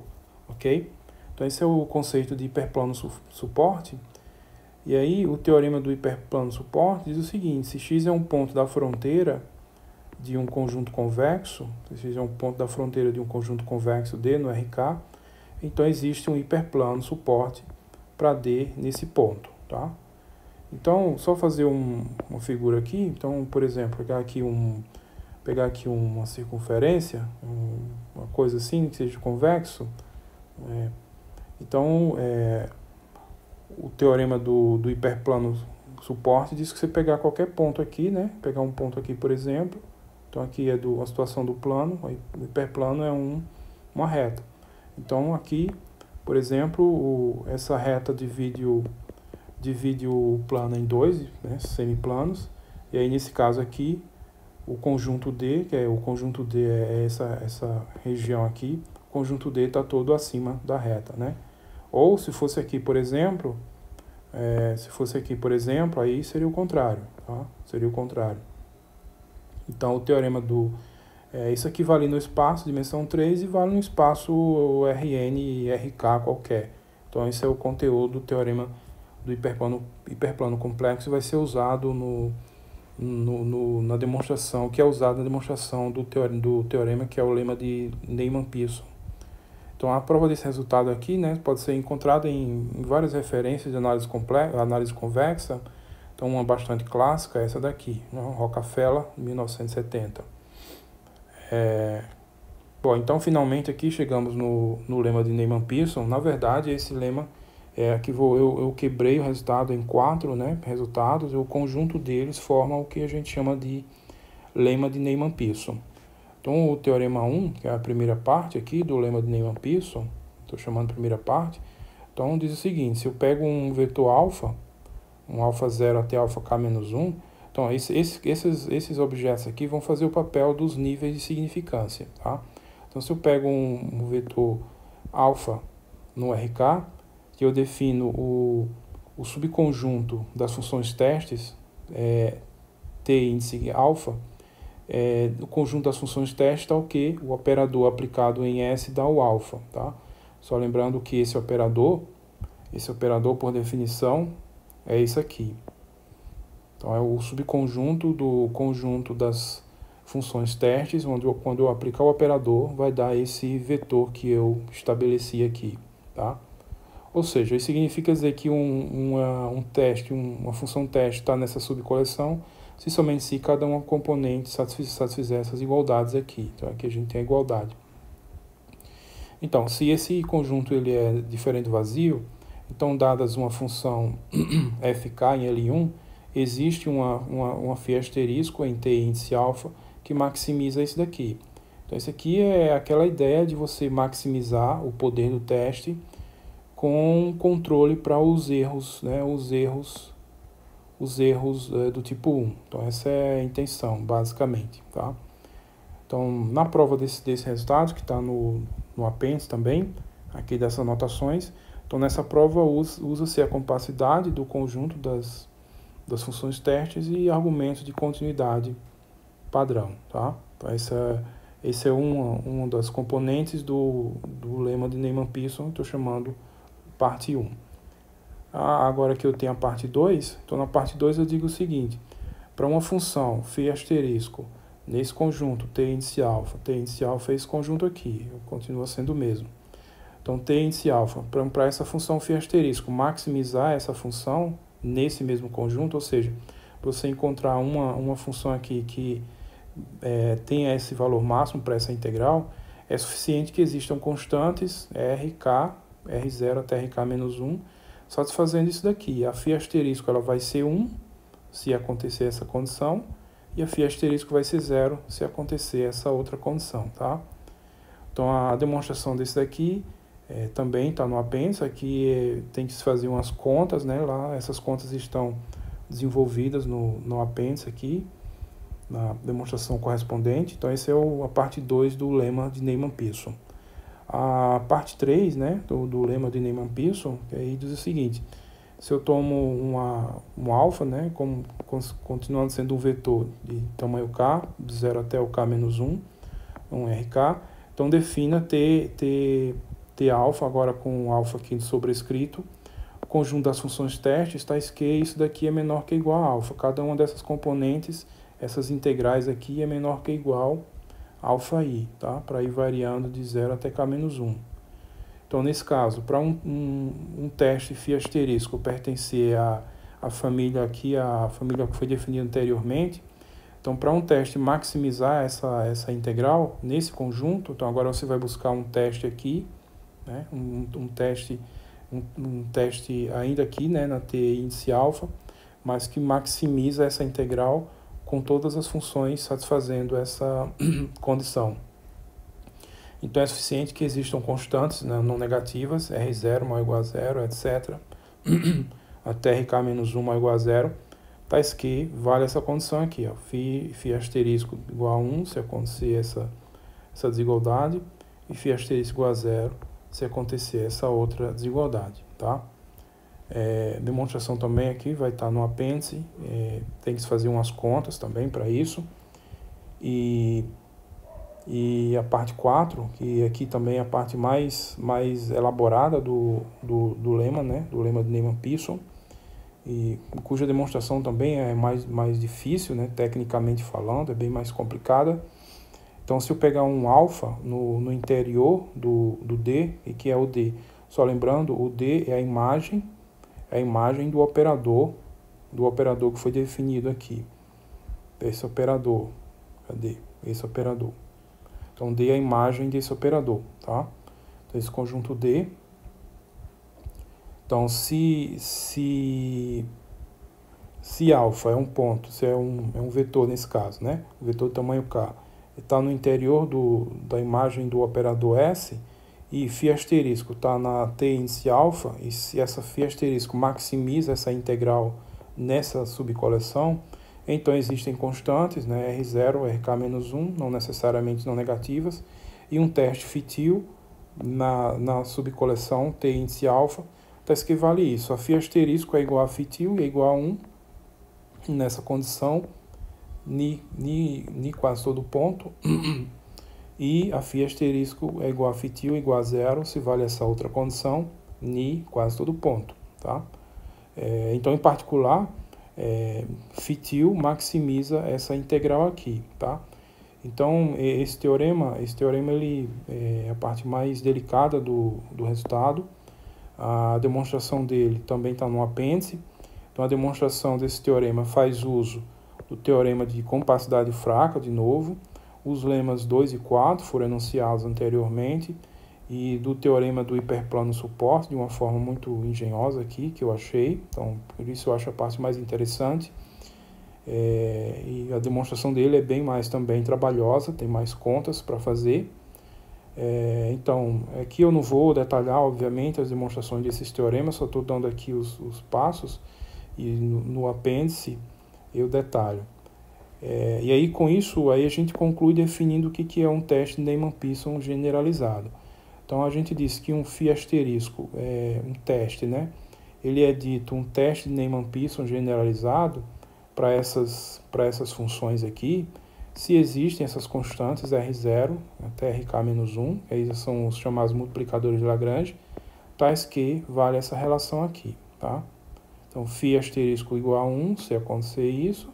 ok? Então esse é o conceito de hiperplano suporte. E aí o teorema do hiperplano suporte diz o seguinte: se x é um ponto da fronteira de um conjunto convexo, se x é um ponto da fronteira de um conjunto convexo D no RK, então existe um hiperplano suporte para D nesse ponto, tá? Então, só fazer uma figura aqui. Então, por exemplo, pegar aqui uma circunferência, uma coisa assim que seja convexo. Então, o teorema do hiperplano suporte diz que você pegar qualquer ponto aqui, né? Pegar um ponto aqui, por exemplo. Então, aqui é a situação do plano. O hiperplano é uma reta. Então, aqui, por exemplo, essa reta divide o plano em dois, né, semiplanos. E aí, nesse caso aqui, o conjunto D, que é o conjunto D é essa região aqui, o conjunto D está todo acima da reta, né? Ou se fosse aqui, por exemplo, aí seria o contrário, tá? Seria o contrário. Então, o teorema isso aqui vale no espaço, dimensão 3, e vale no espaço Rn e Rk qualquer. Então, esse é o conteúdo do teorema do hiperplano complexo, vai ser usado na demonstração, que é usado na demonstração do teorema, que é o lema de Neyman-Pearson. Então, a prova desse resultado aqui, né, pode ser encontrada em várias referências de análise convexa. Então, uma bastante clássica é essa daqui, né, Rockefeller, 1970. Bom, então, finalmente aqui chegamos no lema de Neyman-Pearson. Na verdade, esse lema aqui eu quebrei o resultado em 4, né, resultados, e o conjunto deles forma o que a gente chama de lema de Neyman-Pearson. Então, o teorema 1, que é a primeira parte aqui do lema de Neyman-Pearson, estou chamando de primeira parte, então diz o seguinte: se eu pego um vetor alfa, um alfa 0 até alfa k menos 1, então esses objetos aqui vão fazer o papel dos níveis de significância, tá? Então, se eu pego um vetor alfa no RK, que eu defino o subconjunto das funções testes, T índice alfa, o conjunto das funções testes está o quê? O operador aplicado em S dá o alfa, tá? Só lembrando que esse operador por definição é isso aqui. Então, é o subconjunto do conjunto das funções testes, quando eu aplicar o operador, vai dar esse vetor que eu estabeleci aqui, tá? Ou seja, isso significa dizer que uma função teste está nessa subcoleção se somente se cada uma componente satisfizer essas igualdades aqui. Então aqui a gente tem a igualdade. Então, se esse conjunto ele é diferente do vazio, então dadas uma função fk em L1, existe uma φ asterisco em t índice alfa que maximiza isso daqui. Então isso aqui é aquela ideia de você maximizar o poder do teste com controle para os erros, né, os erros do tipo 1. Então essa é a intenção, basicamente, tá? Então, na prova desse resultado, que está no apêndice também, aqui dessas anotações, então nessa prova usa-se a compacidade do conjunto das funções testes e argumentos de continuidade padrão, tá? Então esse é uma das componentes do lema de Neyman-Pearson, estou chamando parte 1. Agora que eu tenho a parte 2, então na parte 2 eu digo o seguinte: para uma função φ asterisco nesse conjunto t índice alfa é esse conjunto aqui, continua sendo o mesmo. Então t índice alfa, para essa função φ asterisco maximizar essa função nesse mesmo conjunto, ou seja, você encontrar uma função aqui que tenha esse valor máximo para essa integral, é suficiente que existam constantes rk, r0 até rk menos 1, satisfazendo isso daqui. A φ asterisco ela vai ser 1 se acontecer essa condição, e a φ asterisco vai ser 0 se acontecer essa outra condição, tá? Então a demonstração desse daqui também está no apêndice. Aqui tem que se fazer umas contas, né? Lá essas contas estão desenvolvidas no apêndice aqui, na demonstração correspondente. Então essa é a parte 2 do lema de Neyman-Pearson. A parte 3, né, do lema de Neyman-Pearson, que aí diz o seguinte: se eu tomo um alfa, né, continuando sendo um vetor de tamanho k, de 0 até o k menos 1, um rk, então defina t alfa, agora com o alfa aqui sobrescrito, o conjunto das funções testes, tais que isso daqui é menor que ou igual a alfa. Cada uma dessas componentes, essas integrais aqui, é menor que ou igual a alfa i, tá? Para ir variando de 0 até k menos 1. Então, nesse caso, para um teste φ asterisco pertencer à família aqui, a família que foi definida anteriormente, então para um teste maximizar essa integral nesse conjunto, então agora você vai buscar um teste aqui, né, um teste ainda aqui, né, na t índice alfa, mas que maximiza essa integral com todas as funções satisfazendo essa condição. Então é suficiente que existam constantes, né, não negativas, R0 maior ou igual a 0, etc., até RK menos 1 maior ou igual a 0, tais que vale essa condição aqui, ó, φ asterisco igual a 1 se acontecer essa desigualdade, e φ asterisco igual a 0 se acontecer essa outra desigualdade, tá? Demonstração também aqui vai estar no apêndice, tem que se fazer umas contas também para isso. E a parte 4, que aqui também é a parte mais elaborada do lema, né, do lema de Neyman-Pearson, e cuja demonstração também é mais difícil, né, tecnicamente falando, é bem mais complicada. Então, se eu pegar um alfa no interior do D, e que é o D, só lembrando, o D é a imagem do operador que foi definido aqui. Esse operador, cadê? Esse operador. Então, D é a imagem desse operador, tá? Então, esse conjunto D. Então, se alfa é um ponto, se é um vetor nesse caso, né? O vetor de tamanho K, está no interior da imagem do operador S, e φ asterisco está na t índice alfa, e se essa φ asterisco maximiza essa integral nessa subcoleção, então existem constantes, né, R0, RK-1, não necessariamente não negativas, e um teste fitil na subcoleção t índice alfa, tá, que vale isso. A φ asterisco é igual a fitil e é igual a 1 nessa condição, ni quase todo ponto, e a φ asterisco é igual a fitil igual a 0 se vale essa outra condição, ni quase todo ponto, tá? Então, em particular, fitil maximiza essa integral aqui, tá? Então, esse teorema ele é a parte mais delicada do resultado, A demonstração dele também está no apêndice. Então, a demonstração desse teorema faz uso do teorema de compacidade fraca, de novo. Os lemas 2 e 4 foram enunciados anteriormente, e do teorema do hiperplano suporte, de uma forma muito engenhosa aqui, que eu achei. Então, por isso eu acho a parte mais interessante. E a demonstração dele é bem mais também trabalhosa, tem mais contas para fazer. Então, aqui eu não vou detalhar, obviamente, as demonstrações desses teoremas, só estou dando aqui os passos, e no apêndice eu detalho. E aí, com isso, aí a gente conclui definindo o que é um teste Neyman-Pearson generalizado. Então, a gente diz que um φ asterisco é um teste, né? Ele é dito um teste de Neyman-Pearson generalizado para essas funções aqui, se existem essas constantes R0 até RK-1, aí são os chamados multiplicadores de Lagrange, tais que vale essa relação aqui, tá? Então, φ asterisco igual a 1, se acontecer isso,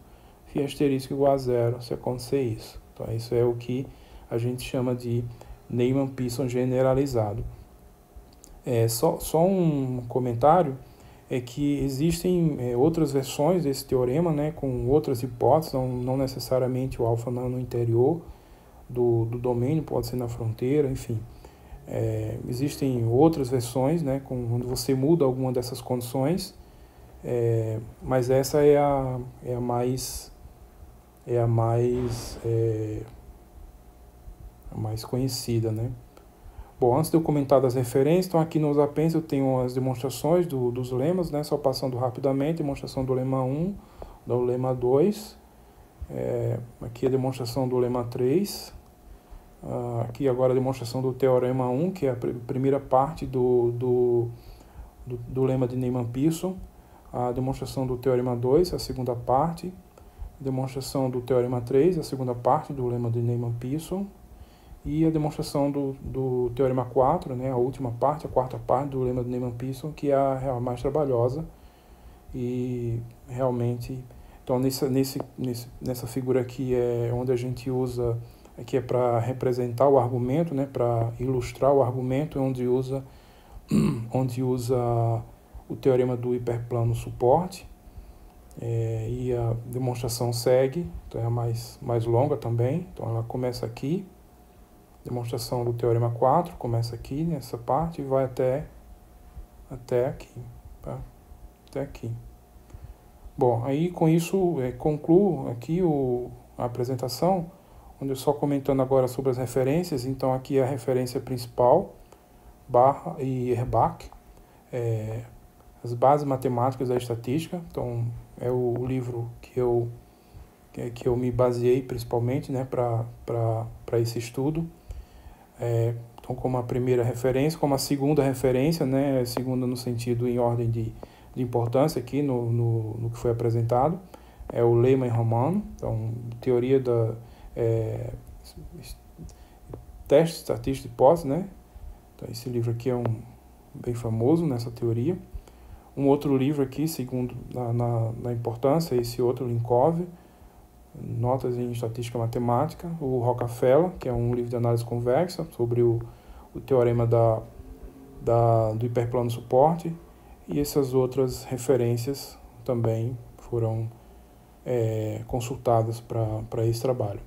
φ asterisco igual a 0, se acontecer isso. Então, isso é o que a gente chama de Neyman-Pearson generalizado. Só um comentário, é que existem outras versões desse teorema, né, com outras hipóteses, não necessariamente o alfa no interior do domínio, pode ser na fronteira, enfim. Existem outras versões, né, onde você muda alguma dessas condições, mas essa é a mais conhecida, né? Bom, antes de eu comentar das referências, então aqui nos apêndices eu tenho as demonstrações dos lemas, né? Só passando rapidamente, demonstração do lema 1, do lema 2, aqui a demonstração do lema 3, aqui agora a demonstração do teorema 1, que é a primeira parte do lema de Neyman-Pearson, a demonstração do teorema 2, a segunda parte, a demonstração do teorema 3, a segunda parte do lema de Neyman-Pearson, e a demonstração do teorema 4, né, a última parte, a quarta parte do lema de Neyman-Pearson, que é a mais trabalhosa. E realmente, então nessa figura aqui é onde a gente usa, aqui é para representar o argumento, né, para ilustrar o argumento, onde usa o teorema do hiperplano suporte, e a demonstração segue, então é a mais longa também, então ela começa aqui. Demonstração do teorema 4 começa aqui nessa parte e vai até aqui, tá? Até aqui. Bom, aí com isso concluo aqui a apresentação, onde eu só comentando agora sobre as referências. Então aqui é a referência principal, Barra e Erbach, as bases matemáticas da estatística. Então é o livro que eu me baseei principalmente, né, para esse estudo. Então, como a primeira referência, como a segunda referência, né, segunda no sentido em ordem de importância aqui no que foi apresentado, é o Lehmann-Romano, então, teoria teste estatístico de hipótese, né? Então, esse livro aqui é bem famoso nessa teoria. Um outro livro aqui, segundo na importância, esse outro, Linkov, Notas em Estatística Matemática, o Rockefeller, que é um livro de análise convexa sobre o teorema do hiperplano suporte, e essas outras referências também foram consultadas para esse trabalho.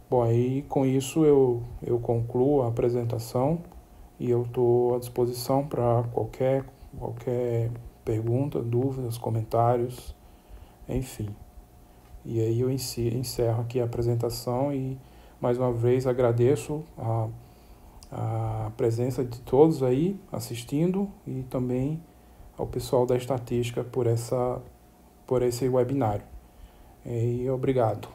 Bom, aí com isso eu concluo a apresentação e eu estou à disposição para qualquer pergunta, dúvidas, comentários, enfim. E aí eu encerro aqui a apresentação e, mais uma vez, agradeço a presença de todos aí assistindo e também ao pessoal da estatística por esse webinário. E obrigado.